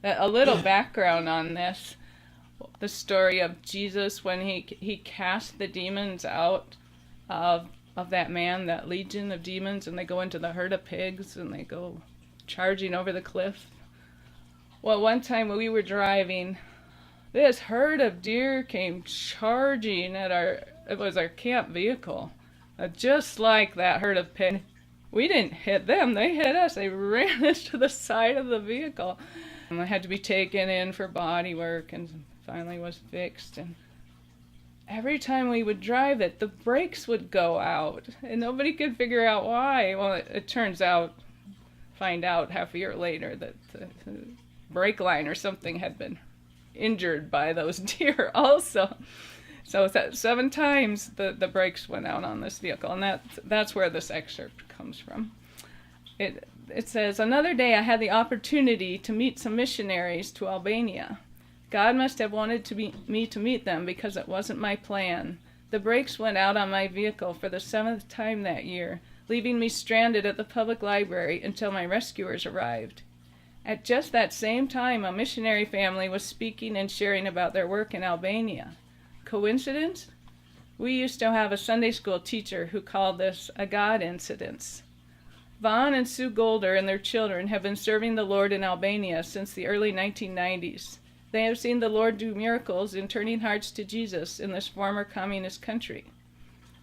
A little background on this. The story of Jesus when he cast the demons out of that man, that legion of demons, and they go into the herd of pigs and they go charging over the cliff. Well, one time when we were driving, this herd of deer came charging at it was our camp vehicle. Just like that herd of pigs. We didn't hit them, they hit us. They ran into the side of the vehicle. And I had to be taken in for body work and finally was fixed. And every time we would drive it, the brakes would go out and nobody could figure out why. Well, it turns out, find out half a year later that the brake line or something had been injured by those deer also. So 7 times the brakes went out on this vehicle, and that's where this excerpt comes from. It says, "Another day I had the opportunity to meet some missionaries to Albania. God must have wanted me to meet them because it wasn't my plan. The brakes went out on my vehicle for the 7th time that year, leaving me stranded at the public library until my rescuers arrived. At just that same time, a missionary family was speaking and sharing about their work in Albania. Coincidence? We used to have a Sunday school teacher who called this a God incidence. Vaughn and Sue Golder and their children have been serving the Lord in Albania since the early 1990s. They have seen the Lord do miracles in turning hearts to Jesus in this former communist country.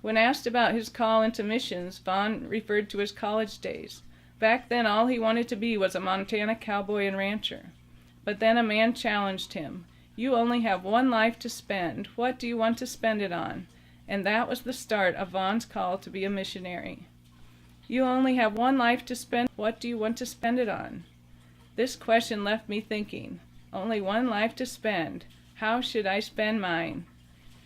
When asked about his call into missions, Vaughn referred to his college days. Back then, all he wanted to be was a Montana cowboy and rancher. But then a man challenged him. You only have one life to spend. What do you want to spend it on? And that was the start of Vaughn's call to be a missionary. You only have one life to spend. What do you want to spend it on? This question left me thinking. Only one life to spend. How should I spend mine?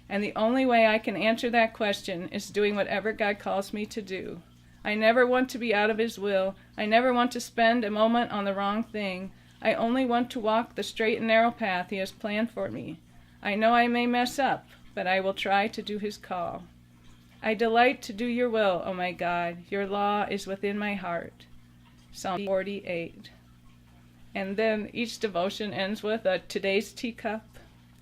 And the only way I can answer that question is doing whatever God calls me to do. I never want to be out of his will. I never want to spend a moment on the wrong thing. I only want to walk the straight and narrow path he has planned for me. I know I may mess up, but I will try to do his call. I delight to do your will, O my God. Your law is within my heart. Psalm 48. And then each devotion ends with a today's teacup.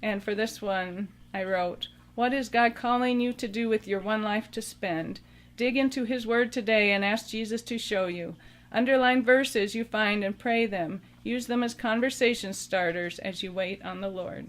And for this one, I wrote, what is God calling you to do with your one life to spend? Dig into his word today and ask Jesus to show you. Underline verses you find and pray them. Use them as conversation starters as you wait on the Lord.